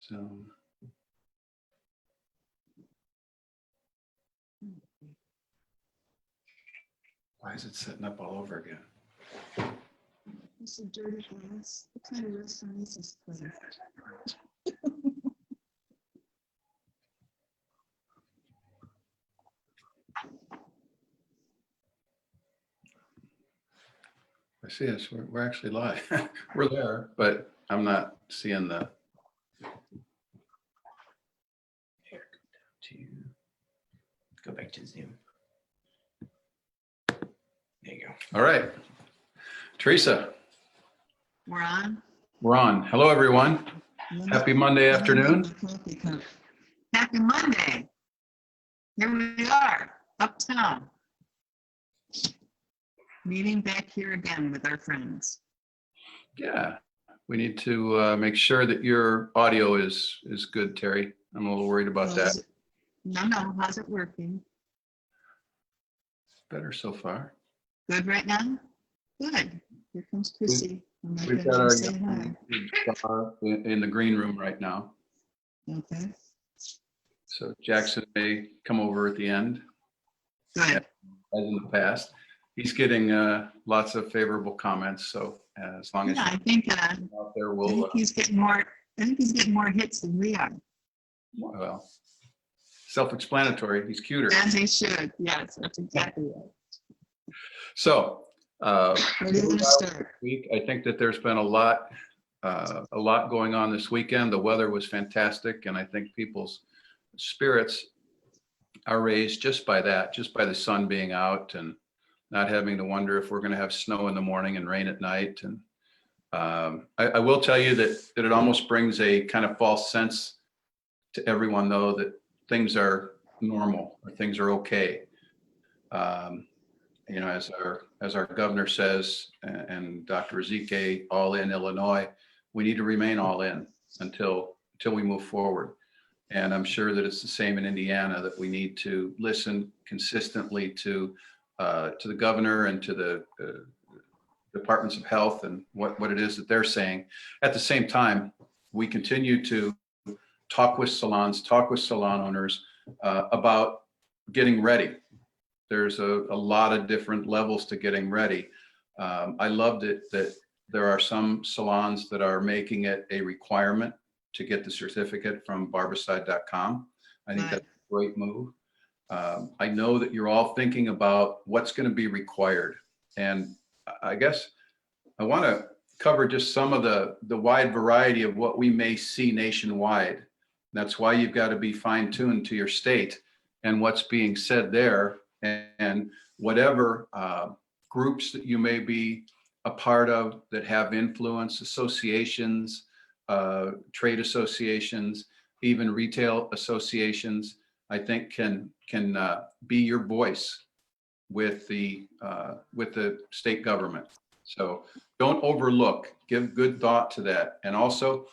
So why is it setting up all over again? It's a dirty glass. What kind of restaurant is this place? I see us. We're actually live. We're there, but I'm not seeing the. Here, go back to Zoom. There you go. All right, Teresa, We're on. we're on. Hello, everyone. Happy Monday afternoon. Happy Monday. Here we are, uptown. Meeting back here again with our friends. Yeah, we need to make sure that your audio is good, Terry. I'm a little worried about that. No, how's it working? Better so far. Good right now? Good. Here comes Chrissy. We've got our in the green room right now. Okay, So Jackson may come over at the end, good. as in the past. He's getting lots of favorable comments. So as long as Yeah, I think out there, we'll. he's getting more. I think he's getting more hits than we are. Well, self-explanatory. He's cuter. As he should. Yes, that's exactly right. So Where do you want to start? week, I think that there's been a lot going on this weekend. The weather was fantastic, and I think people's spirits are raised just by that, just by the sun being out and not having to wonder if we're going to have snow in the morning and rain at night. And I will tell you that it almost brings a kind of false sense to everyone, though, that things are normal or things are okay. You know, as our governor says, and Dr. Ezike, all in Illinois, we need to remain all in until we move forward. And I'm sure that it's the same in Indiana, that we need to listen consistently to the governor and to the departments of health and what it is that they're saying. At the same time, we continue to talk with salons, talk with salon owners about getting ready. There's a lot of different levels to getting ready. I loved it that there are some salons that are making it a requirement to get the certificate from barbicide.com. I think that's a great move. I know that you're all thinking about what's going to be required. And I guess I want to cover just some of the wide variety of what we may see nationwide. That's why you've got to be fine-tuned to your state and what's being said there, and whatever groups that you may be a part of that have influence, associations, trade associations, even retail associations, I think can be your voice with the state government. So don't overlook, give good thought to that. And also,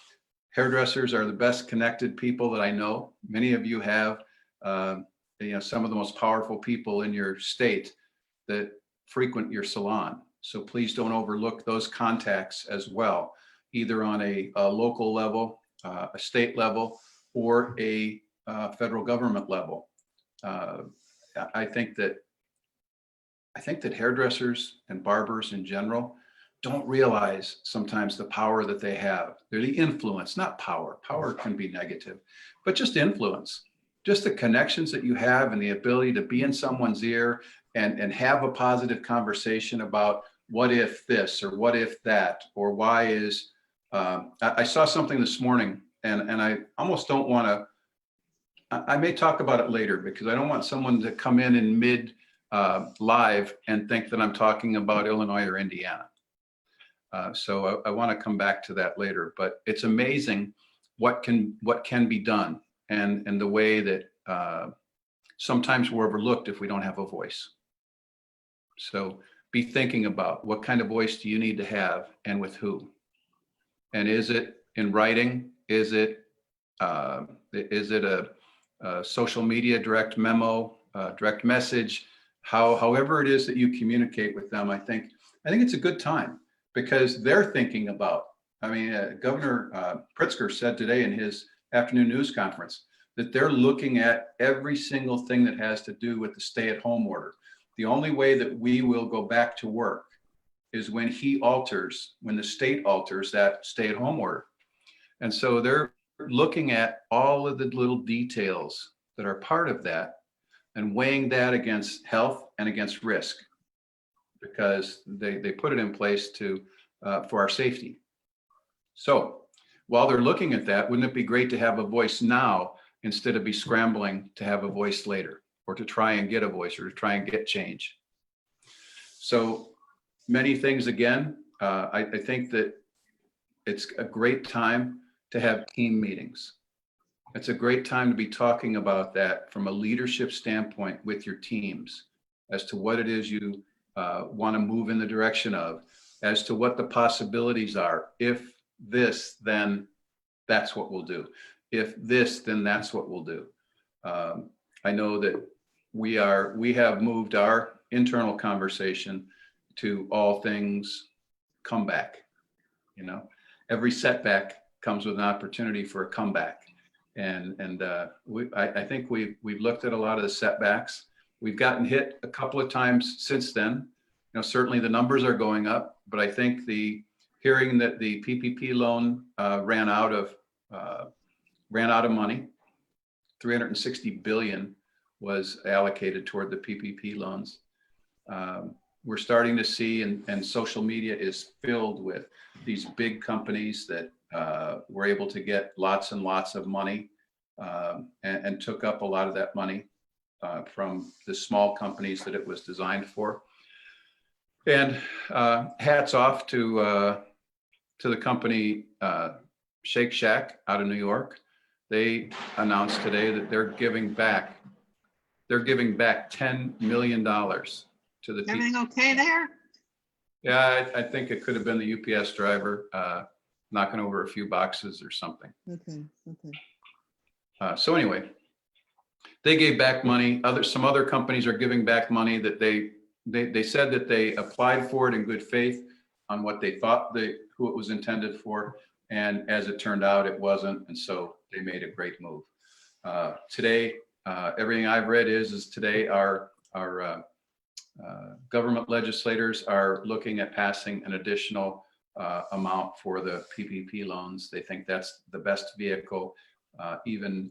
hairdressers are the best connected people that I know. Many of you have some of the most powerful people in your state that frequent your salon. So please don't overlook those contacts as well, either on a local level, a state level, or a federal government level. I think that hairdressers and barbers in general don't realize sometimes the power that they have. They're the influence, not power. Power can be negative, but just influence. Just the connections that you have and the ability to be in someone's ear and have a positive conversation about what if this or what if that, or why is, I saw something this morning and I almost don't want to, I may talk about it later because I don't want someone to come in mid live and think that I'm talking about Illinois or Indiana. So I want to come back to that later, but it's amazing what can be done. And the way that sometimes we're overlooked if we don't have a voice. So be thinking about what kind of voice do you need to have and with who? And is it in writing? Is it a social media direct memo, direct message? However it is that you communicate with them, I think it's a good time because they're thinking about. I mean, Governor Pritzker said today in his afternoon news conference, that they're looking at every single thing that has to do with the stay-at-home order. The only way that we will go back to work is when the state alters that stay-at-home order. And so they're looking at all of the little details that are part of that and weighing that against health and against risk, because they put it in place for our safety. So while they're looking at that, wouldn't it be great to have a voice now instead of be scrambling to have a voice later, or to try and get a voice, or to try and get change? So many things again. I think that it's a great time to have team meetings. It's a great time to be talking about that from a leadership standpoint with your teams, as to what it is you want to move in the direction of, as to what the possibilities are. If this, then that's what we'll do. If this, then that's what we'll do. I know that we have moved our internal conversation to all things comeback. You know, every setback comes with an opportunity for a comeback. And I think we've looked at a lot of the setbacks. We've gotten hit a couple of times since then. You know, certainly the numbers are going up, but I think hearing that the PPP loan ran out of money, 360 billion was allocated toward the PPP loans. We're starting to see, and social media is filled with these big companies that were able to get lots and lots of money and took up a lot of that money from the small companies that it was designed for. And hats off to the company Shake Shack out of New York. They announced today that they're giving back $10 million to the Everything okay there? Yeah, I think it could have been the UPS driver knocking over a few boxes or something. Okay. So anyway, they gave back money. Some other companies are giving back money that they said that they applied for it in good faith on what they thought who it was intended for, and as it turned out, it wasn't, and so they made a great move. Today, everything I've read is today our government legislators are looking at passing an additional amount for the PPP loans. They think that's the best vehicle. Even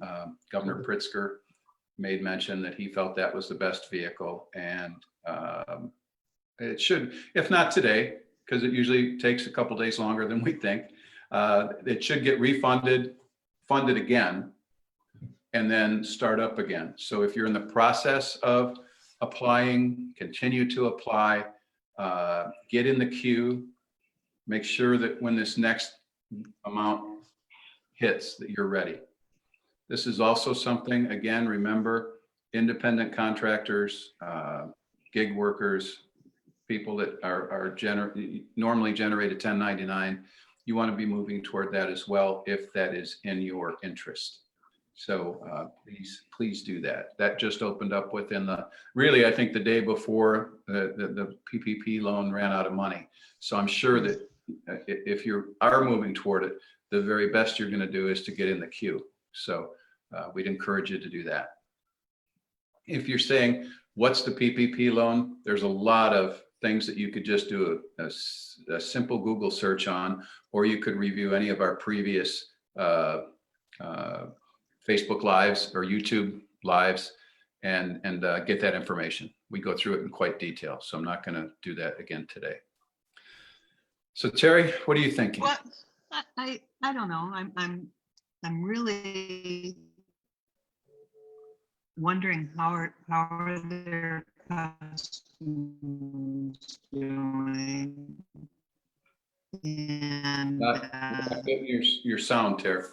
Governor Pritzker made mention that he felt that was the best vehicle, and it should, if not today, because it usually takes a couple days longer than we think, it should get funded again, and then start up again. So if you're in the process of applying, continue to apply, get in the queue, make sure that when this next amount hits that you're ready. This is also something, again, remember, independent contractors, gig workers, people that are normally generated 1099, you want to be moving toward that as well if that is in your interest. So please do that. That just opened up within really, I think the day before the PPP loan ran out of money. So I'm sure that if you are moving toward it, the very best you're going to do is to get in the queue. So we'd encourage you to do that. If you're saying, what's the PPP loan? There's a lot of things that you could just do a simple Google search on, or you could review any of our previous Facebook Lives or YouTube Lives and get that information. We go through it in quite detail, so I'm not going to do that again today. So Terry, what are you thinking? Well, I don't know. I'm really wondering how are their customers doing, and Your sound, Terry.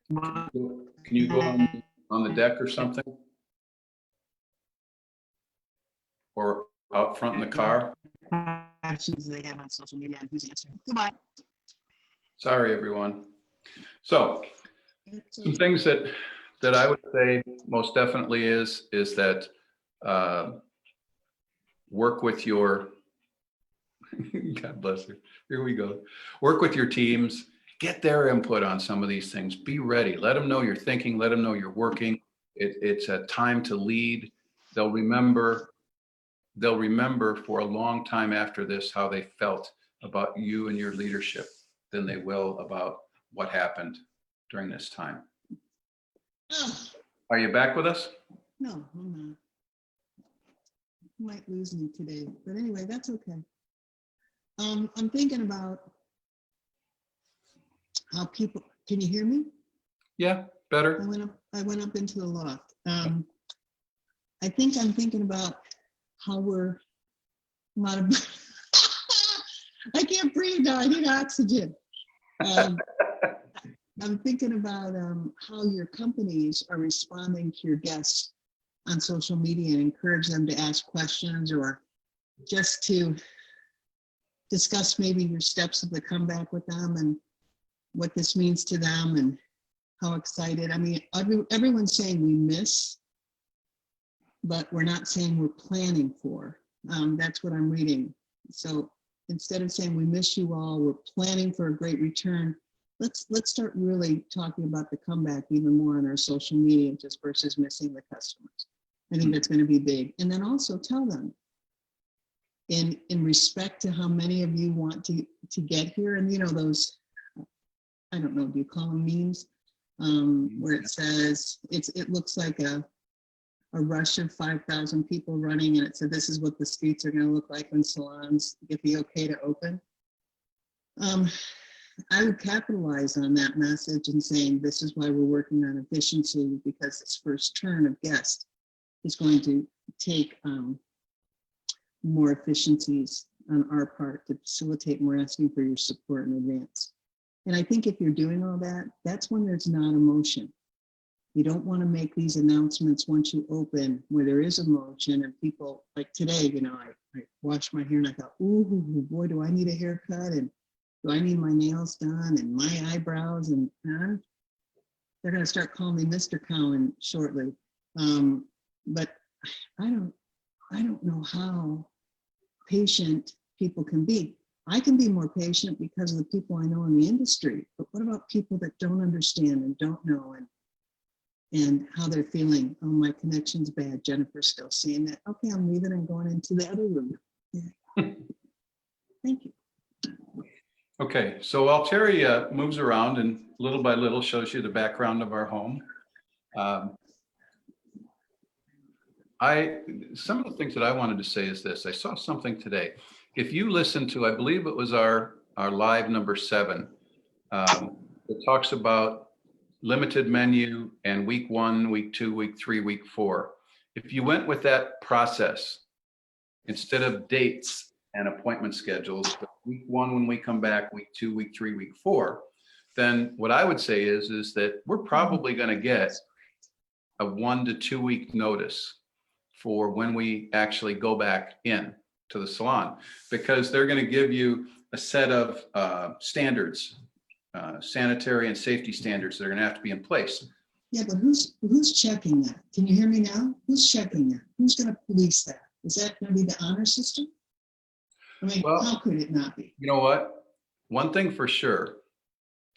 what Can you go on the deck or something? Or out front in the car? questions they have on social media and who's answering. Goodbye. Sorry, everyone. So some things that I would say most definitely is that work with your, God bless her. Here we go. Work with your teams get their input on some of these things. Be ready. Let them know you're thinking. Let them know you're working. It's a time to lead. They'll remember for a long time after this how they felt about you and your leadership than they will about what happened during this time. Oh, Are you back with us? no, I'm not. You might lose me today, but anyway, that's okay. I'm thinking about how people, can you hear me? Yeah, better. I went up into the loft. I think I'm thinking about how we're not a, I can't breathe now. I need oxygen. I'm thinking about how your companies are responding to your guests on social media and encourage them to ask questions or just to discuss maybe your steps of the comeback with them and what this means to them and how excited. I mean, everyone's saying we miss, but we're not saying we're planning for. That's what I'm reading. So instead of saying we miss you all, we're planning for a great return. Let's start really talking about the comeback even more on our social media just versus missing the customers. I think that's going to be big. And then also tell them in respect to how many of you want to get here. And you know, those, I don't know, do you call them memes? Where it says, it looks like a rush of 5,000 people running, and it said, this is what the streets are going to look like when salons get the okay to open. I would capitalize on that message and saying, this is why we're working on efficiency, because this first turn of guests is going to take more efficiencies on our part to facilitate, and we're asking for your support in advance. And I think if you're doing all that, that's when there's not emotion. You don't want to make these announcements once you open where there is emotion and people, like today, you know, I washed my hair and I thought, ooh, boy, do I need a haircut, and do I need my nails done and my eyebrows, and they're going to start calling me Mr. Cowan shortly. But I don't know how patient people can be. I can be more patient because of the people I know in the industry, but what about people that don't understand and don't know and how they're feeling? Oh, my connection's bad. Jennifer's still seeing that. Okay, I'm leaving and going into the other room. Yeah. Thank you. Okay, so while Terri moves around and little by little shows you the background of our home, some of the things that I wanted to say is this. I saw something today. If you listen to, I believe it was our live number 7, it talks about limited menu and week 1, week 2, week 3, week 4. If you went with that process, instead of dates and appointment schedules, but week 1 when we come back, week 2, week 3, week 4, then what I would say is that we're probably going to get a 1 to 2 week notice for when we actually go back in to the salon, because they're going to give you a set of standards, sanitary and safety standards that are going to have to be in place. Yeah, but who's checking that? Can you hear me now? Who's checking that? Who's going to police that? Is that going to be the honor system? I mean, Well, how could it not be? You know what? One thing for sure,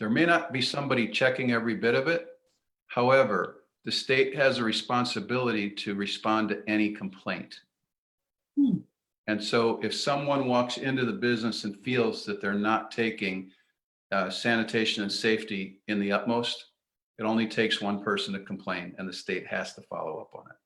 there may not be somebody checking every bit of it. However, the state has a responsibility to respond to any complaint. And so if someone walks into the business and feels that they're not taking sanitation and safety in the utmost, it only takes one person to complain and the state has to follow up on it.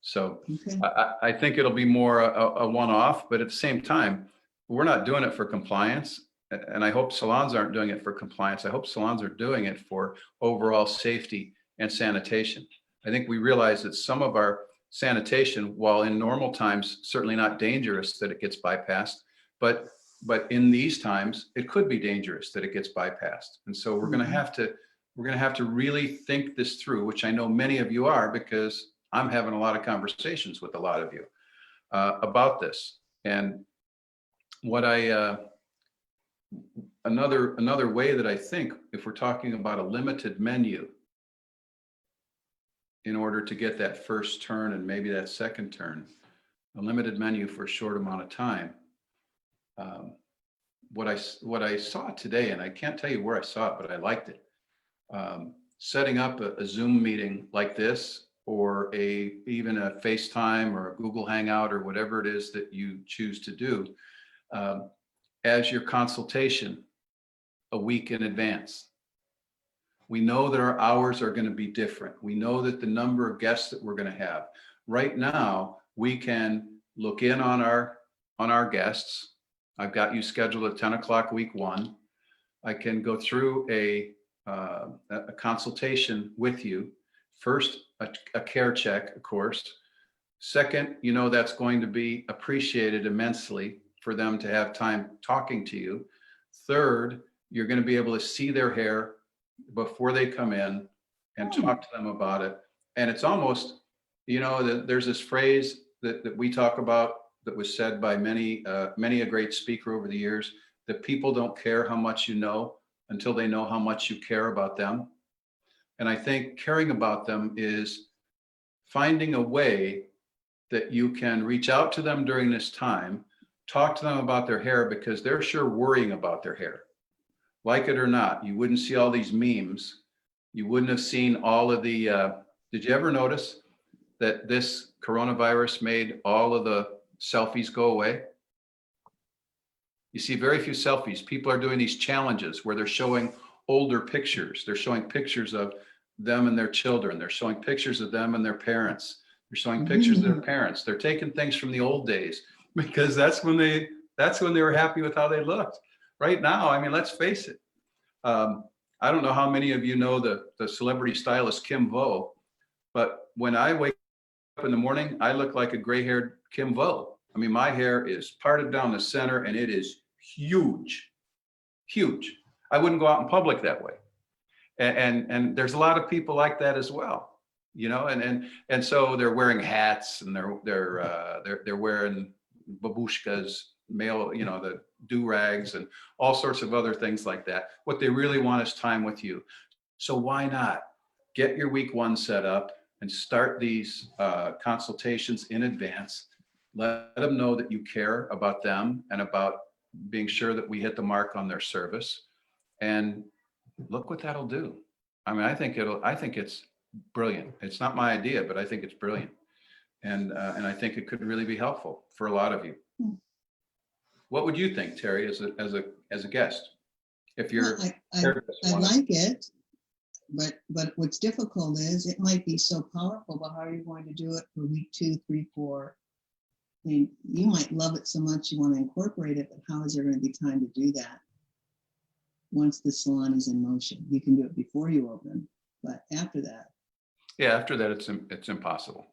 So Okay. I think it'll be more a one-off, but at the same time, we're not doing it for compliance. And I hope salons aren't doing it for compliance. I hope salons are doing it for overall safety and sanitation. I think we realize that some of our sanitation, while in normal times, certainly not dangerous that it gets bypassed, but in these times, it could be dangerous that it gets bypassed. And so we're going to have to really think this through, which I know many of you are, because I'm having a lot of conversations with a lot of you about this. And what another way that I think, if we're talking about a limited menu, in order to get that first turn and maybe that second turn, a limited menu for a short amount of time, what I saw today, and I can't tell you where I saw it, but I liked it. Setting up a Zoom meeting like this, or even a FaceTime or a Google Hangout or whatever it is that you choose to do, as your consultation a week in advance. We know that our hours are going to be different. We know that the number of guests that we're going to have. Right now, we can look in on our guests. I've got you scheduled at 10 o'clock week 1. I can go through a consultation with you. First, a care check, of course. Second, you know that's going to be appreciated immensely for them to have time talking to you. Third, you're going to be able to see their hair before they come in and talk to them about it. And it's almost, there's this phrase that we talk about that was said by many a great speaker over the years, that people don't care how much you know until they know how much you care about them. And I think caring about them is finding a way that you can reach out to them during this time, talk to them about their hair, because they're sure worrying about their hair. Like it or not, you wouldn't see all these memes. You wouldn't have seen all of the, did you ever notice that this coronavirus made all of the selfies go away? You see very few selfies. People are doing these challenges where they're showing older pictures. They're showing pictures of them and their children. They're showing pictures of them and their parents. They're showing pictures of their parents. They're taking things from the old days because that's when they were happy with how they looked. Right now, I mean, let's face it. I don't know how many of you know the celebrity stylist Kim Vo, but when I wake up in the morning, I look like a gray-haired Kim Vo. I mean, my hair is parted down the center and it is huge, huge. I wouldn't go out in public that way. And there's a lot of people like that as well, and so they're wearing hats and they're wearing babushkas, male, the do-rags and all sorts of other things like that. What they really want is time with you. So why not get your week 1 set up and start these consultations in advance. Let them know that you care about them and about being sure that we hit the mark on their service. And look what that'll do. I mean, I think it's brilliant. It's not my idea, but I think it's brilliant. And I think it could really be helpful for a lot of you. What would you think, Terri, as a guest? If you're, I like it, but what's difficult is it might be so powerful, but how are you going to do it for week 2, 3, 4? I mean, you might love it so much you want to incorporate it, but how is there going to be time to do that once the salon is in motion? You can do it before you open, but after that. Yeah, after that, it's impossible.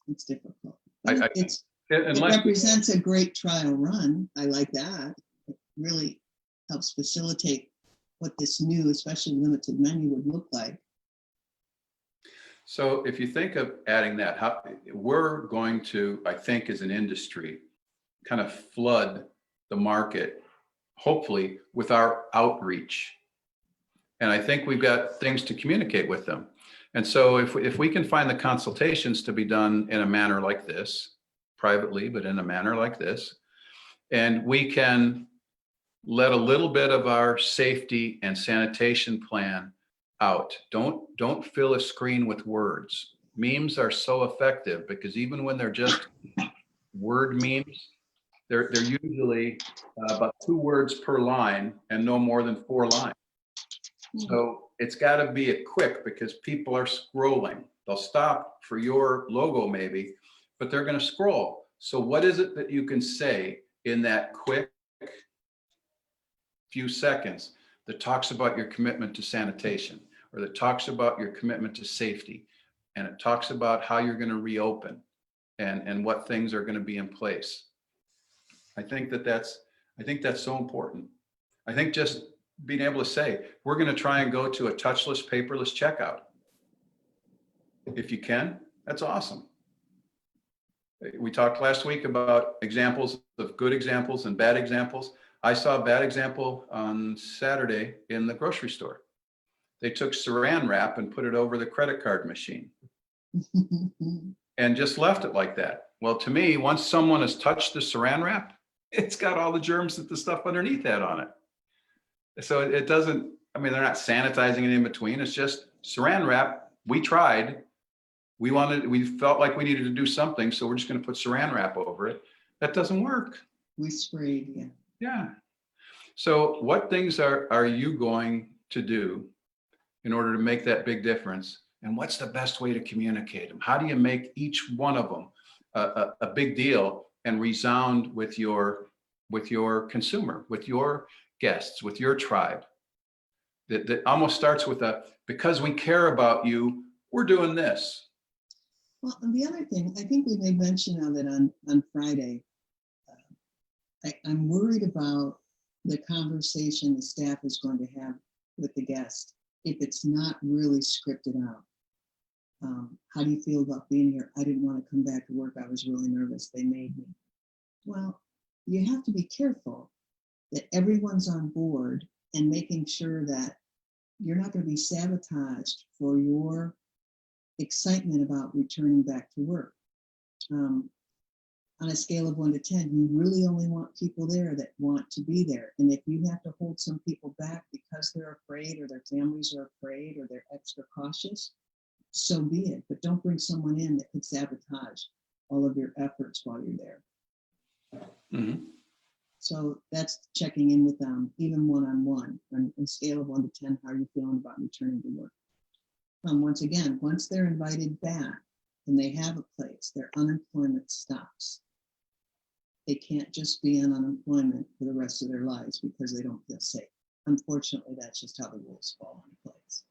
It's difficult. It represents a great trial run. I like that. It really helps facilitate what this new, especially limited menu would look like. So if you think of adding that, we're going to, I think as an industry, kind of flood the market, hopefully with our outreach. And I think we've got things to communicate with them. And so if we can find the consultations to be done in a manner like this, privately, but in a manner like this, and we can let a little bit of our safety and sanitation plan out. Don't fill a screen with words. Memes are so effective because even when they're just word memes, they're usually about 2 words per line and no more than 4 lines. So it's got to be a quick because people are scrolling. They'll stop for your logo maybe, but they're going to scroll. So what is it that you can say in that quick few seconds that talks about your commitment to sanitation, or that talks about your commitment to safety, and it talks about how you're going to reopen and what things are going to be in place? I think that's so important. I think just being able to say, we're going to try and go to a touchless, paperless checkout. If you can, that's awesome. We talked last week about examples of good examples and bad examples. I saw a bad example on Saturday in the grocery store. They took saran wrap and put it over the credit card machine and just left it like that. Well, to me, once someone has touched the saran wrap, it's got all the germs that the stuff underneath that on it. So it doesn't, I mean, they're not sanitizing it in between. It's just saran wrap. We tried. We felt like we needed to do something. So we're just going to put saran wrap over it. That doesn't work. We sprayed, yeah. Yeah. So what things are you going to do in order to make that big difference? And what's the best way to communicate them? How do you make each one of them a big deal and resound with your consumer, with your guests, with your tribe? That almost starts with because we care about you, we're doing this. Well, and the other thing, I think we made mention of it on Friday. I'm worried about the conversation the staff is going to have with the guest if it's not really scripted out. How do you feel about being here? I didn't want to come back to work. I was really nervous. They made me. Well, you have to be careful that everyone's on board and making sure that you're not going to be sabotaged for your excitement about returning back to work. On a scale of 1 to 10, you really only want people there that want to be there. And if you have to hold some people back because they're afraid or their families are afraid or they're extra cautious, so be it. But don't bring someone in that could sabotage all of your efforts while you're there. Mm-hmm. So that's checking in with them, even one-on-one. On a scale of 1 to 10, how are you feeling about returning to work? Once again, once they're invited back and they have a place, their unemployment stops. They can't just be on unemployment for the rest of their lives because they don't feel safe. Unfortunately, that's just how the rules fall in place.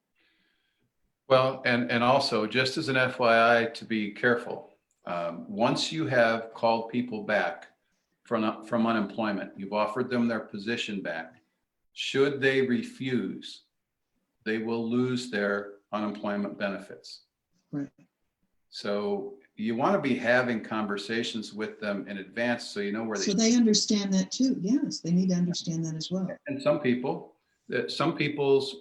Well, and also just as an FYI to be careful, once you have called people back from unemployment, you've offered them their position back. Should they refuse, they will lose their unemployment benefits. Right. So you want to be having conversations with them in advance so you know where So they understand that too. Yes, they need to understand that as well. And some people's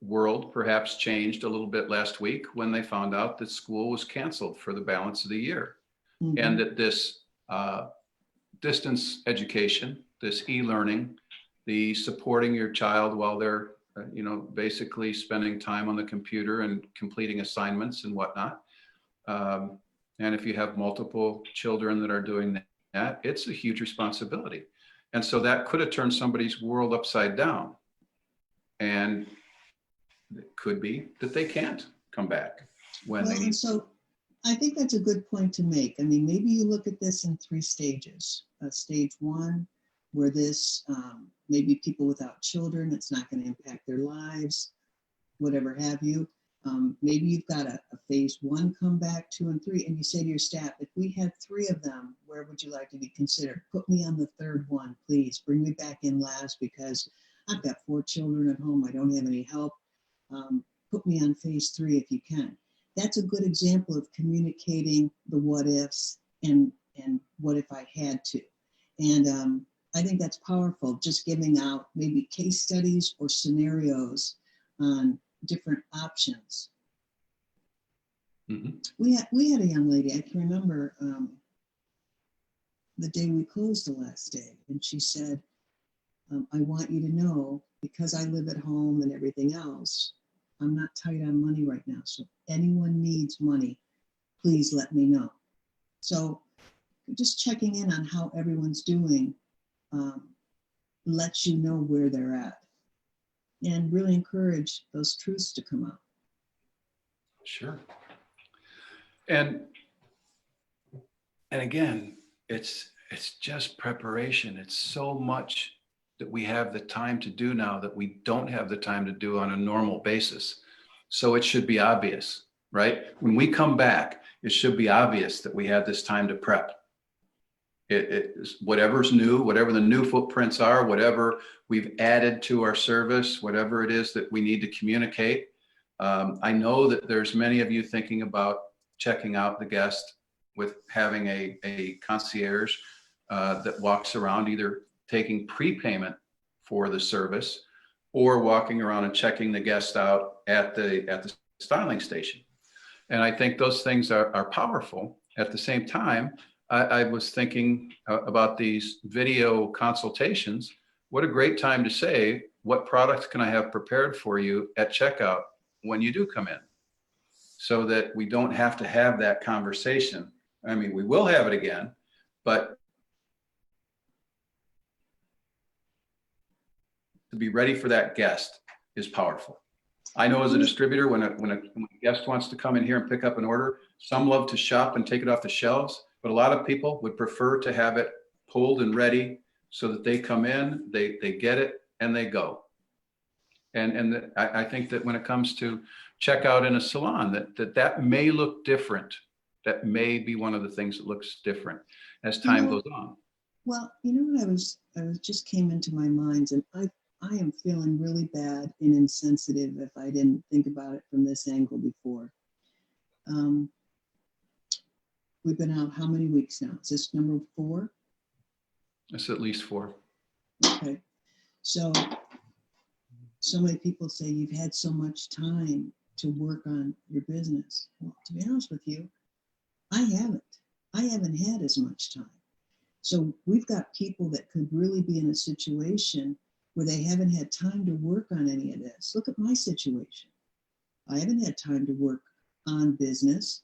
world perhaps changed a little bit last week when they found out that school was canceled for the balance of the year. Mhm. And that this distance education, this e-learning, the supporting your child while they're basically spending time on the computer and completing assignments and whatnot. And if you have multiple children that are doing that, it's a huge responsibility. And so that could have turned somebody's world upside down. And it could be that they can't come back when they need. And so I think that's a good point to make. I mean, maybe you look at this in 3 stages. Stage 1, where this maybe people without children, it's not going to impact their lives, whatever have you. Maybe you've got a phase 1 comeback, 2 and 3, and you say to your staff, if we had 3 of them, where would you like to be considered? Put me on the 3rd one, please. Bring me back in last because I've got 4 children at home. I don't have any help. Put me on phase 3 if you can. That's a good example of communicating the what ifs and what if I had to. And I think that's powerful, just giving out maybe case studies or scenarios on different options. Mm-hmm. We had a young lady, I can remember the day we closed the last day, and she said, I want you to know, because I live at home and everything else, I'm not tight on money right now. So if anyone needs money, please let me know. So just checking in on how everyone's doing lets you know where they're at and really encourage those truths to come out. Sure. And again, it's just preparation. It's so much that we have the time to do now that we don't have the time to do on a normal basis. So it should be obvious, right? When we come back, it should be obvious that we had this time to prep. Whatever's new, whatever the new footprints are, whatever we've added to our service, whatever it is that we need to communicate. I know that there's many of you thinking about checking out the guest with having a concierge that walks around either taking prepayment for the service or walking around and checking the guest out at the styling station. And I think those things are powerful. At the same time, I was thinking about these video consultations. What a great time to say, what products can I have prepared for you at checkout when you do come in? So that we don't have to have that conversation. I mean, we will have it again, but to be ready for that guest is powerful. I know as a distributor, when a guest wants to come in here and pick up an order, some love to shop and take it off the shelves, but a lot of people would prefer to have it pulled and ready so that they come in, they get it, and they go. And I think that when it comes to checkout in a salon, that may look different. That may be one of the things that looks different as time goes on. Well, you know what I was just came into my mind, and I am feeling really bad and insensitive if I didn't think about it from this angle before. We've been out how many weeks now? Is this number 4? It's at least 4. Okay. So many people say you've had so much time to work on your business. Well, to be honest with you, I haven't. I haven't had as much time. So we've got people that could really be in a situation where they haven't had time to work on any of this. Look at my situation. I haven't had time to work on business,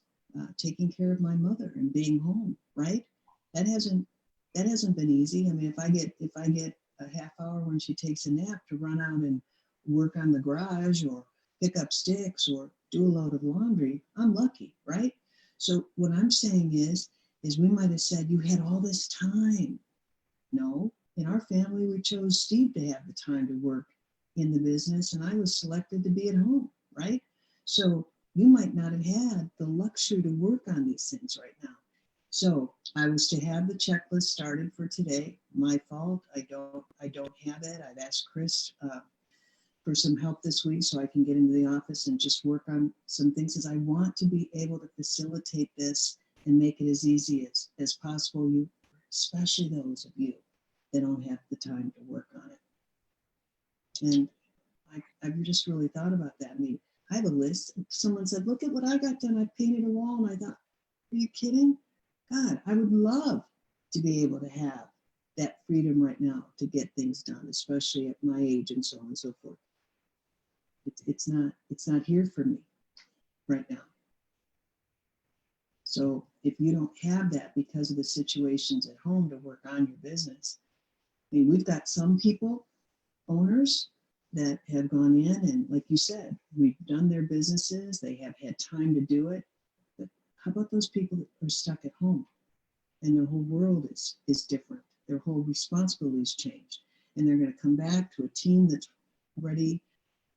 taking care of my mother and being home, right? That hasn't been easy. I mean, if I get a half hour when she takes a nap to run out and work on the garage or pick up sticks or do a load of laundry, I'm lucky, right? So what I'm saying is we might have said, you had all this time. No, in our family, we chose Steve to have the time to work in the business, and I was selected to be at home, right? So you might not have had the luxury to work on these things right now. So I was to have the checklist started for today. My fault. I don't have it. I've asked Chris for some help this week so I can get into the office and just work on some things, as I want to be able to facilitate this and make it as easy as possible. You, especially those of you that don't have the time to work on it. And I've just really thought about that. I mean, I have a list. Someone said, look at what I got done. I painted a wall. And I thought, are you kidding? God, I would love to be able to have that freedom right now to get things done, especially at my age and so on and so forth. It's not here for me right now. So if you don't have that because of the situations at home to work on your business, I mean, we've got some people, owners, that have gone in and, like you said, we've done their businesses, they have had time to do it. But how about those people that are stuck at home and their whole world is different? Their whole responsibilities changed, and they're going to come back to a team that's ready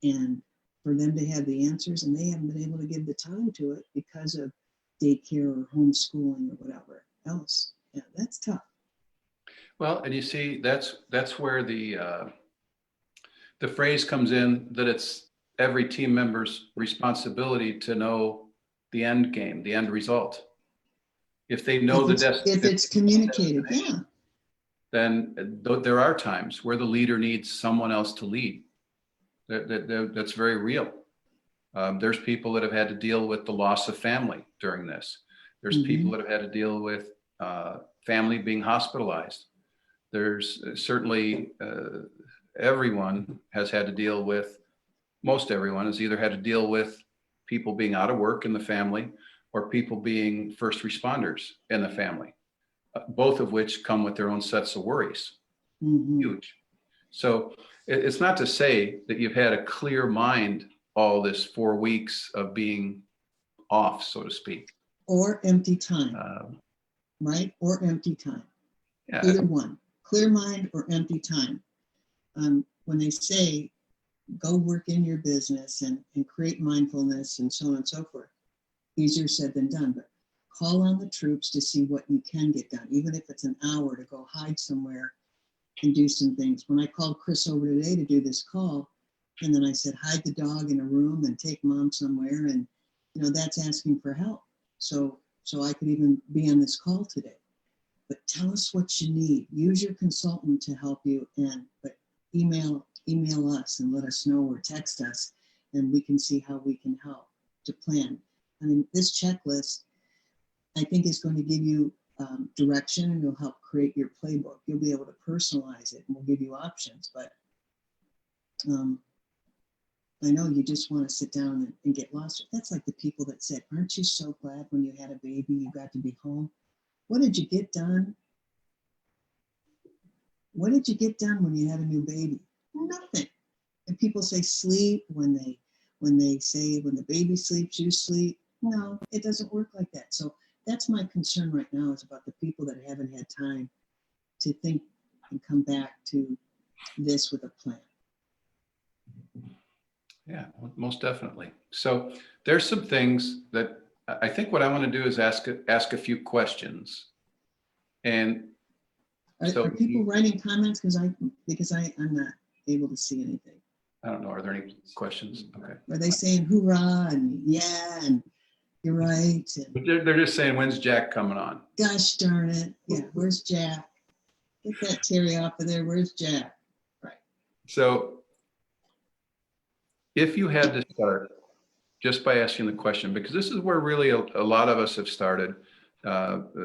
and for them to have the answers, and they haven't been able to give the time to it because of daycare or homeschooling or whatever else. Yeah, that's tough. Well, and you see, that's where the phrase comes in, that it's every team member's responsibility to know the end game, the end result. If they know if it's communicated, yeah. Then there are times where the leader needs someone else to lead. That's very real. There's people that have had to deal with the loss of family during this. There's people that have had to deal with family being hospitalized. There's certainly everyone has had to deal with, most everyone has either had to deal with people being out of work in the family or people being first responders in the family, both of which come with their own sets of worries. Huge. So it's not to say that you've had a clear mind all this 4 weeks of being off, so to speak. Or empty time, right? Or empty time. Yeah. Either one, clear mind or empty time. When they say, go work in your business and create mindfulness and so on and so forth, easier said than done, but call on the troops to see what you can get done, even if it's an hour to go hide somewhere and do some things. When I called Chris over today to do this call, and then I said, hide the dog in a room and take mom somewhere, and that's asking for help. So I could even be on this call today. But tell us what you need. Use your consultant to help you, but email us and let us know, or text us, and we can see how we can help to plan. I mean, this checklist, I think, is going to give you direction, and it'll help create your playbook. You'll be able to personalize it, and we'll give you options. But I know you just want to sit down and get lost. That's like the people that said, "Aren't you so glad when you had a baby, you got to be home?" What did you get done? What did you get done when you had a new baby? Nothing. And people say sleep when they say when the baby sleeps, you sleep. No, it doesn't work like that. So that's my concern right now, is about the people that haven't had time to think and come back to this with a plan. Yeah, most definitely. So there's some things that I think what I want to do is ask a few questions. And Are people writing comments? Because I'm not able to see anything. I don't know, are there any questions? Okay. Are they saying hoorah and yeah and you're right and But they're just saying, when's Jack coming on? gosh darn it? Yeah, where's Jack? Get that Terri off of there. Where's Jack? Right. So if you had to start just by asking the question, because this is where really a lot of us have started,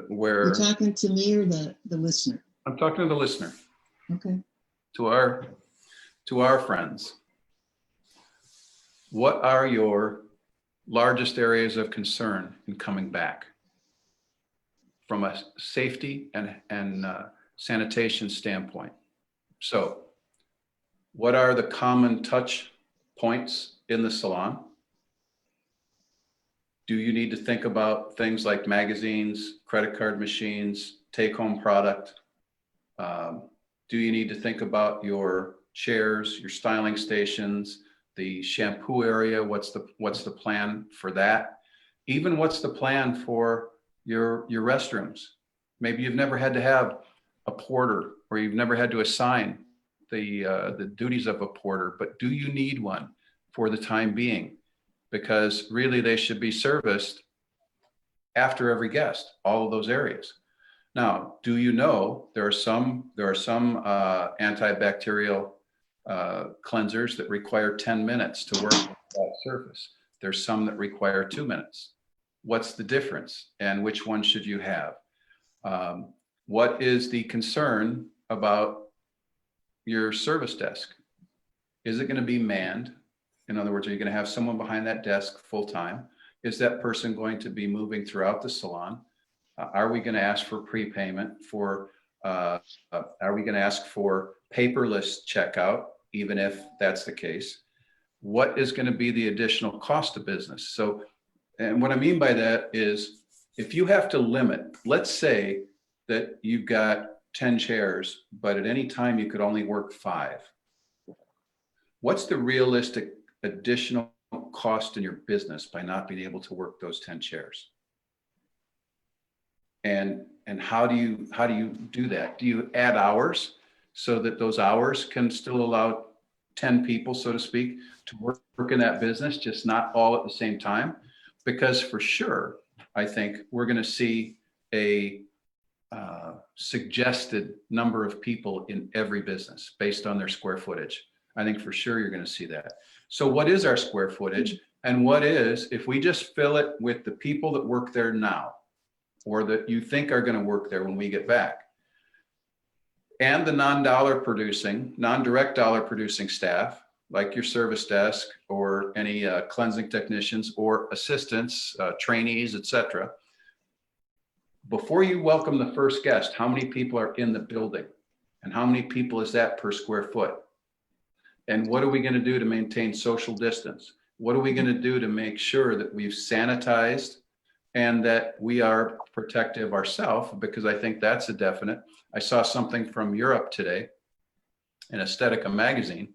where You're talking to me or the listener? I'm talking to the listener, Okay. to our friends. What are your largest areas of concern in coming back from a safety and sanitation standpoint? So what are the common touch points in the salon? Do you need to think about things like magazines, credit card machines, take-home product? Do you need to think about your chairs, your styling stations, the shampoo area? What's the plan for that? Even what's the plan for your restrooms? Maybe you've never had to have a porter, or you've never had to assign the duties of a porter, but do you need one for the time being? Because really they should be serviced after every guest, all of those areas. Now, do you know there are some antibacterial cleansers that require 10 minutes to work with that surface? There's some that require 2 minutes. What's the difference, and which one should you have? What is the concern about your service desk? Is it going to be manned? In other words, are you going to have someone behind that desk full time? Is that person going to be moving throughout the salon? Are we going to ask for prepayment for, are we going to ask for paperless checkout, even if that's the case? What is going to be the additional cost of business? So, and what I mean by that is, if you have to limit, let's say that you've got 10 chairs, but at any time you could only work 5. What's the realistic additional cost in your business by not being able to work those 10 chairs? And how do you do that? Do you add hours so that those hours can still allow 10 people, so to speak, to work in that business, just not all at the same time? Because for sure, I think we're going to see a suggested number of people in every business based on their square footage. I think for sure you're going to see that. So what is our square footage? And what is, if we just fill it with the people that work there now, or that you think are going to work there when we get back, and the non-direct dollar producing staff, like your service desk or any cleansing technicians or assistants, trainees, etc. Before you welcome the first guest, how many people are in the building? And how many people is that per square foot? And what are we going to do to maintain social distance? What are we going to do to make sure that we've sanitized and that we are protective ourselves? Because I think that's a definite. I saw something from Europe today in Aesthetica magazine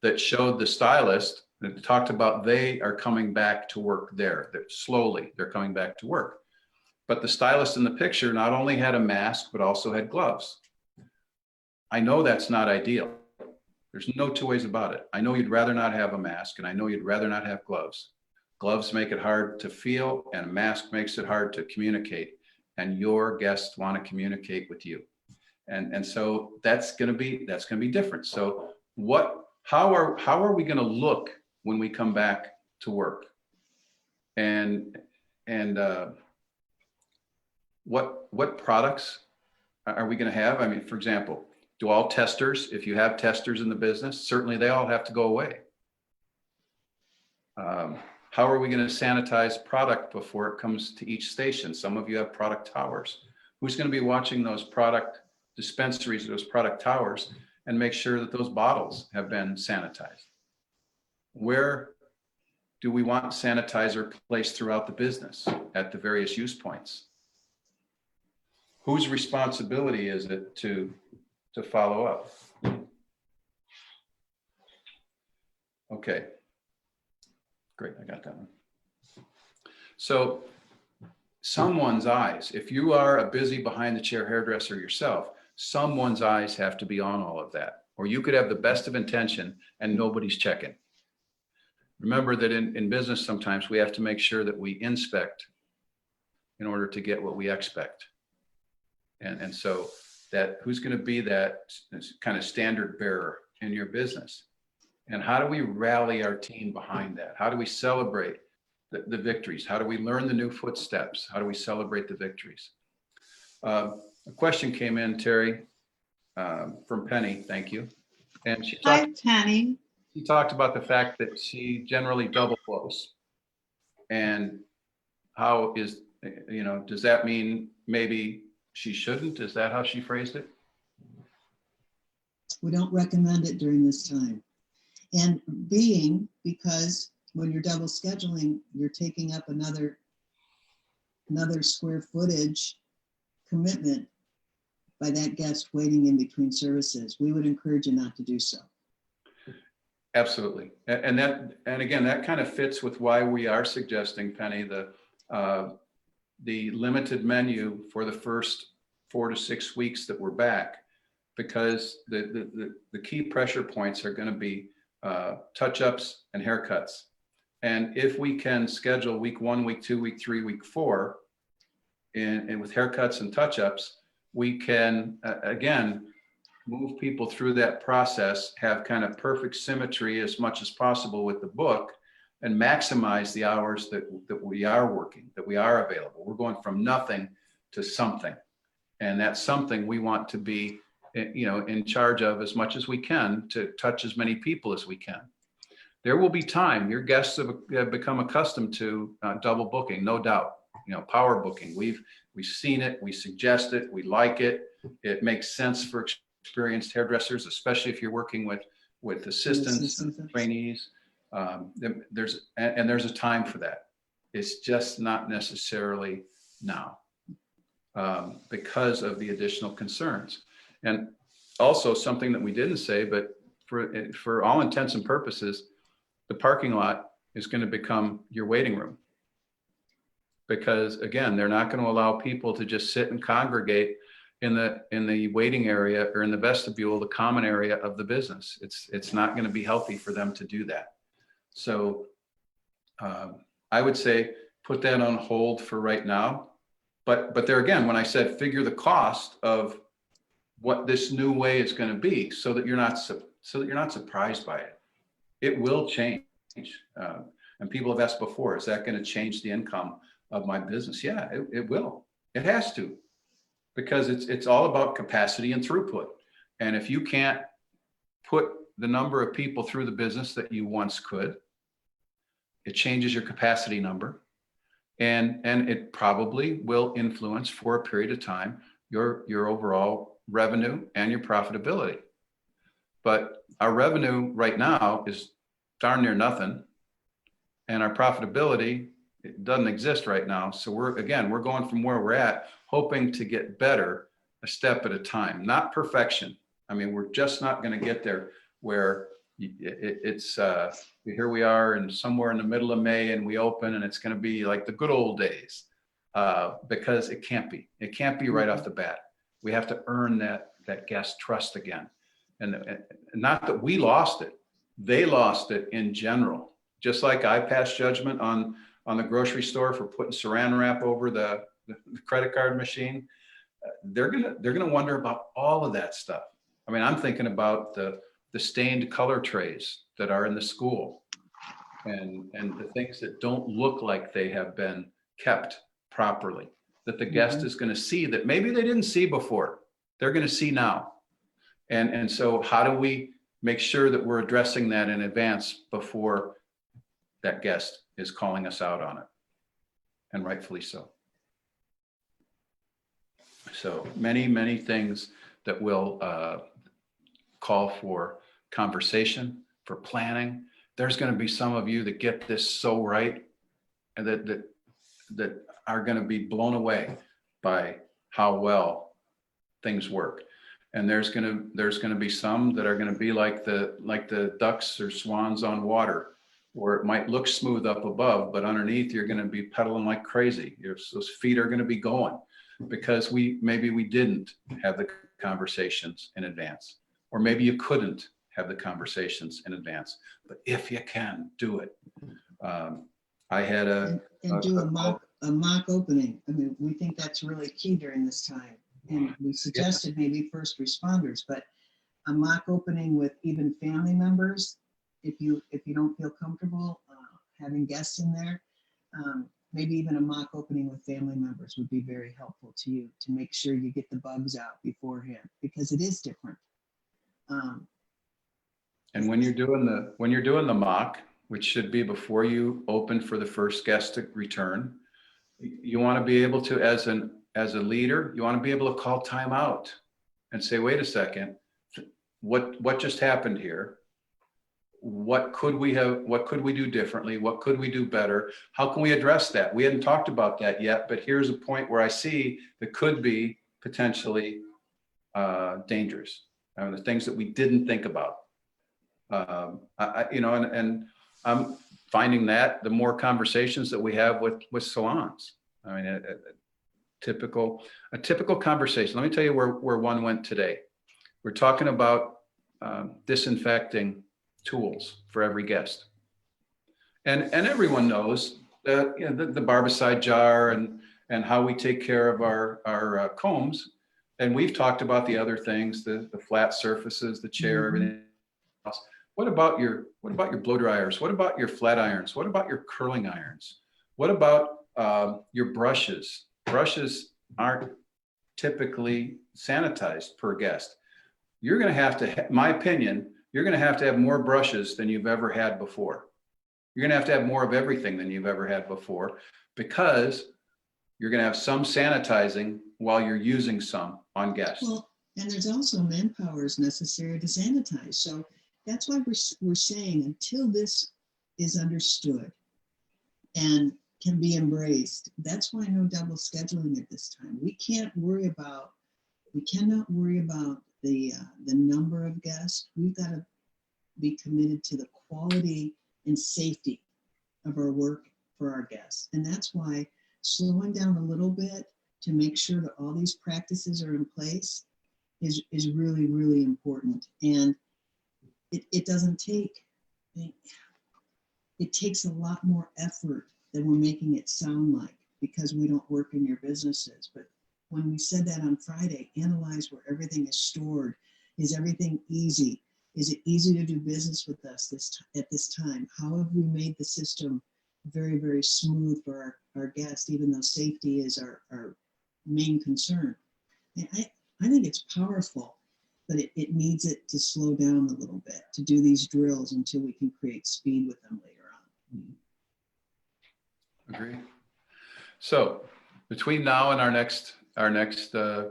that showed the stylist that talked about they are coming back to work there. That slowly they're coming back to work. But the stylist in the picture not only had a mask, but also had gloves. I know that's not ideal. There's no two ways about it. I know you'd rather not have a mask, and I know you'd rather not have gloves. Gloves make it hard to feel, and a mask makes it hard to communicate. And your guests want to communicate with you. And so that's going to be different. So how are we going to look when we come back to work? And what products are we going to have? I mean, for example, do all testers, if you have testers in the business, certainly they all have to go away. How are we going to sanitize product before it comes to each station? Some of you have product towers. Who's going to be watching those product dispensaries, those product towers, and make sure that those bottles have been sanitized? Where do we want sanitizer placed throughout the business at the various use points? Whose responsibility is it to follow up? Okay. Great, I got that one. So someone's eyes, if you are a busy behind the chair hairdresser yourself, someone's eyes have to be on all of that, or you could have the best of intention and nobody's checking. Remember that in business, sometimes we have to make sure that we inspect in order to get what we expect. And so that who's going to be that kind of standard bearer in your business? And how do we rally our team behind that? How do we celebrate the victories? How do we learn the new footsteps? How do we celebrate the victories? A question came in, Terry, from Penny, thank you. And she talked, Hi, Penny. she talked about the fact that she generally double books. And how is, does that mean maybe she shouldn't? Is that how she phrased it? We don't recommend it during this time. And because when you're double scheduling, you're taking up another square footage commitment by that guest waiting in between services. We would encourage you not to do so. Absolutely. And again, that kind of fits with why we are suggesting, Penny, the limited menu for the first 4 to 6 weeks that we're back, because the key pressure points are going to be touch-ups and haircuts. And if we can schedule week 1, week 2, week 3, week 4, and with haircuts and touch-ups, we can, again, move people through that process, have kind of perfect symmetry as much as possible with the book, and maximize the hours that we are working, that we are available. We're going from nothing to something. And that's something we want to be in charge of as much as we can to touch as many people as we can. There will be time, your guests have become accustomed to double booking, no doubt, power booking. We've seen it, we suggest it, we like it. It makes sense for experienced hairdressers, especially if you're working with assistants and trainees. There's a time for that. It's just not necessarily now because of the additional concerns. And also something that we didn't say, but for all intents and purposes, the parking lot is going to become your waiting room. Because again, they're not going to allow people to just sit and congregate in the waiting area or in the vestibule, the common area of the business. It's not going to be healthy for them to do that. So I would say put that on hold for right now. But there again, when I said figure the cost of what this new way is going to be, so that you're not surprised by it. It will change. And people have asked before, is that going to change the income of my business? Yeah, it will. It has to, because it's all about capacity and throughput. And if you can't put the number of people through the business that you once could, it changes your capacity number. And it probably will influence for a period of time your overall revenue and your profitability. But our revenue right now is darn near nothing. And our profitability, it doesn't exist right now. So we're going from where we're at, hoping to get better a step at a time, not perfection. I mean, we're just not going to get there where it's here we are and somewhere in the middle of May and we open and it's going to be like the good old days, because it can't be right off the bat. We have to earn that guest trust again. And not that we lost it, they lost it in general. Just like I passed judgment on the grocery store for putting saran wrap over the credit card machine, they're gonna wonder about all of that stuff. I mean, I'm thinking about the stained color trays that are in the school and the things that don't look like they have been kept properly. that the guest is going to see that maybe they didn't see before. They're going to see now. And so how do we make sure that we're addressing that in advance before that guest is calling us out on it? And rightfully so. So many, many things that will call for conversation, for planning. There's going to be some of you that get this so right and that are going to be blown away by how well things work. And there's going to be some that are going to be like the ducks or swans on water, where it might look smooth up above, but underneath you're going to be pedaling like crazy. Those feet are going to be going because maybe we didn't have the conversations in advance, or maybe you couldn't have the conversations in advance. But if you can, do it. I had And do a mock opening. I mean, we think that's really key during this time. And we suggested maybe first responders, but a mock opening with even family members, if you don't feel comfortable having guests in there, maybe even a mock opening with family members would be very helpful to you to make sure you get the bugs out beforehand, because it is different. And when you're doing the mock, which should be before you open for the first guest to return, you want to be able to, as a leader, you want to be able to call time out and say, wait a second, what just happened here? What could we do differently? What could we do better? How can we address that? We hadn't talked about that yet, but here's a point where I see that could be potentially dangerous. The things that we didn't think about. And I'm finding that the more conversations that we have with salons. I mean, a typical conversation. Let me tell you where one went today. We're talking about disinfecting tools for every guest, and everyone knows that the barbicide jar and how we take care of our combs. And we've talked about the other things, the flat surfaces, the chair, everything else. What about your blow dryers? What about your flat irons? What about your curling irons? What about your brushes? Brushes aren't typically sanitized per guest. You're going to have to, my opinion, you're going to have more brushes than you've ever had before. You're going to have more of everything than you've ever had before, because you're going to have some sanitizing while you're using some on guests. Well, and there's also manpower is necessary to sanitize. So that's why we're saying until this is understood and can be embraced, that's why no double scheduling at this time. We cannot worry about the number of guests. We've got to be committed to the quality and safety of our work for our guests. And that's why slowing down a little bit to make sure that all these practices are in place is really, really important. And it doesn't take, it takes a lot more effort than we're making it sound like, because we don't work in your businesses. But when we said that on Friday, analyze where everything is stored. Is everything easy? Is it easy to do business with us at this time? How have we made the system very, very smooth for our guests, even though safety is our main concern? And I think it's powerful, but it needs it to slow down a little bit, to do these drills until we can create speed with them later on. Agree. So between now and our next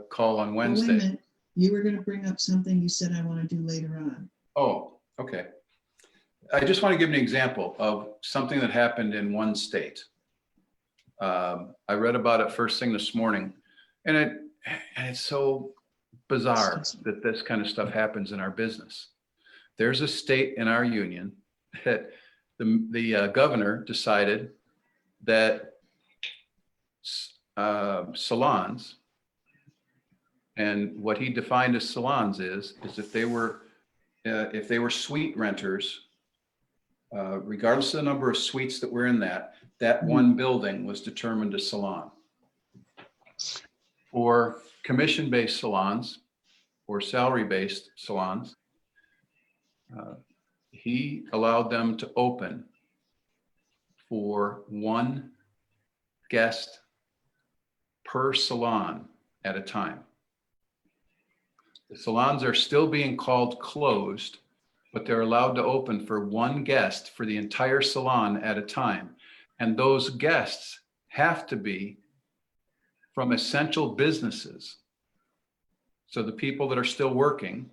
call on Wednesday. Oh, wait a minute. You were going to bring up something you said I want to do later on. Oh, okay. I just want to give an example of something that happened in one state. I read about it first thing this morning, and it's so bizarre that this kind of stuff happens in our business. There's a state in our union that the governor decided that salons, and what he defined as salons is if they were suite renters, regardless of the number of suites that were in that one building was determined a salon. For commission-based salons or salary-based salons, he allowed them to open for one guest per salon at a time. The salons are still being called closed, but they're allowed to open for one guest for the entire salon at a time. And those guests have to be from essential businesses. So the people that are still working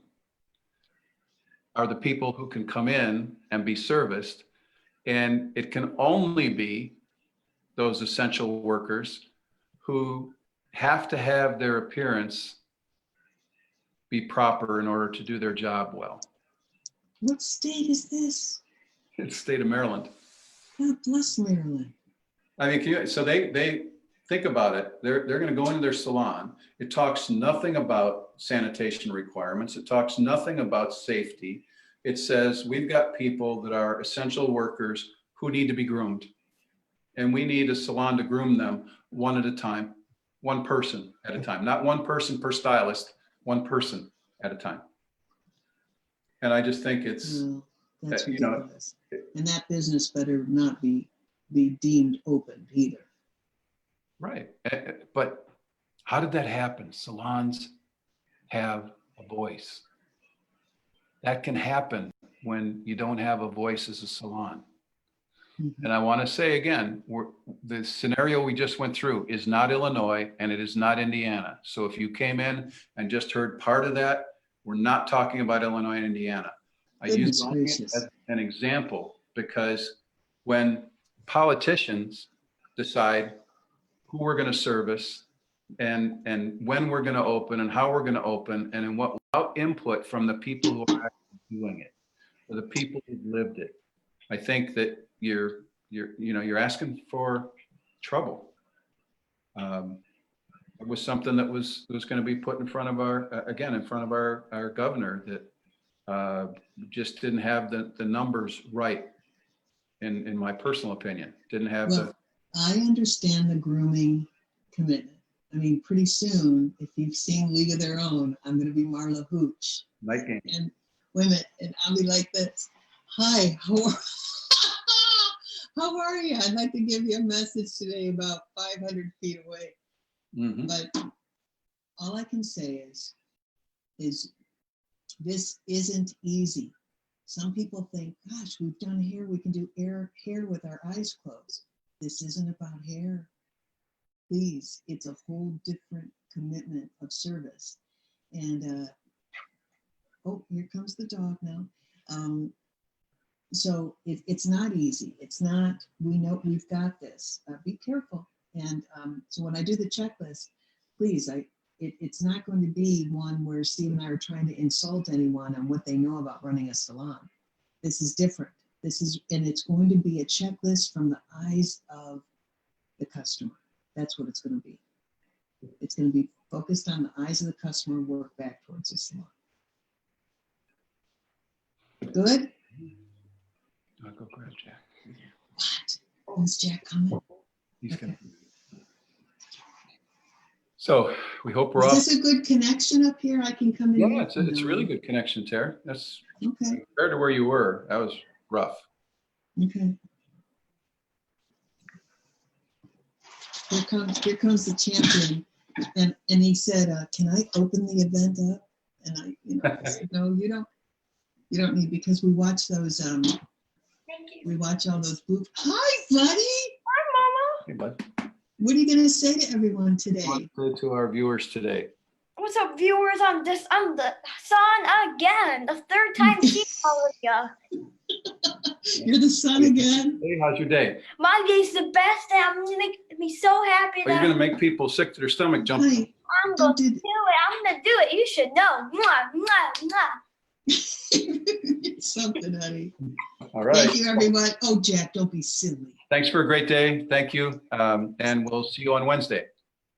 are the people who can come in and be serviced. And it can only be those essential workers who have to have their appearance be proper in order to do their job well. What state is this? It's the state of Maryland. God bless Maryland. I mean, so they think about it. They're going to go into their salon. It talks nothing about sanitation requirements. It talks nothing about safety. It says we've got people that are essential workers who need to be groomed. And we need a salon to groom them one at a time, one person at a time, not one person per stylist, one person at a time. And I just think it's, No, that's you know, ridiculous. And that business better not be deemed open either. right. But how did that happen? Salons have a voice. That can happen when you don't have a voice as a salon. Mhm. And I want to say again, the scenario we just went through is not Illinois and it is not Indiana. So if you came in and just heard part of that, we're not talking about Illinois and Indiana. I use it only as an example because when politicians decide who we're going to service and when we're going to open and how we're going to open and in what, without input from the people who are actually doing it, or the people who've lived it, I think that you're asking for trouble. It was something that was going to be put in front of our governor that just didn't have the numbers right. In my personal opinion, didn't have Well, I understand the grooming commitment. I mean, pretty soon, if you've seen League of Their Own, I'm going to be Marla Hooch. night game. And wait a minute, and I'll be like this. Hi, how are you? I'd like to give you a message today about 500 feet away. Mhm. But all I can say is this isn't easy. Some people think, gosh, we've done hair, we can do hair with our eyes closed. This isn't about hair. Please, it's a whole different commitment of service. And oh, here comes the dog now. So it's not easy. It's not, we know we've got this. Be careful. And so when I do the checklist, please, it's not going to be one where Steve and I are trying to insult anyone on what they know about running a salon. This is different. And it's going to be a checklist from the eyes of the customer. That's what it's going to be. It's going to be focused on the eyes of the customer, work back towards the salon. Good? I'll go grab Jack. What? Is Jack coming? He's gonna. So we hope we're Is off. this a good connection up here? I can come in. Yeah, here? it's a really good connection, Terri. That's Okay, compared to where you were. That was rough. okay. Here comes the champion. And he said, can I open the event up? And I said, no, you don't need, because we watch those, Thank you. we watch all those booths. Hi, buddy. Hey, bud. What are you going to say to everyone today? What to our viewers today? What's up, viewers? I'm the son again. The third time she followed ya. You're the son again? Hey, how's your day? My day's the best, and I'm gonna be so happy Are you that going to make people sick to their stomach jump? Hi. I'm Don't gonna do do it. I'm gonna do it. You should know. Mwah, mwah, mwah. something, honey. All right. Thank you, everyone. Oh, Jack, don't be silly. Thanks for a great day. Thank you. And we'll see you on Wednesday.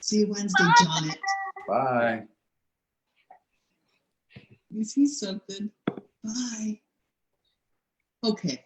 See you Wednesday, Janet. Bye. You see something? Bye. Okay.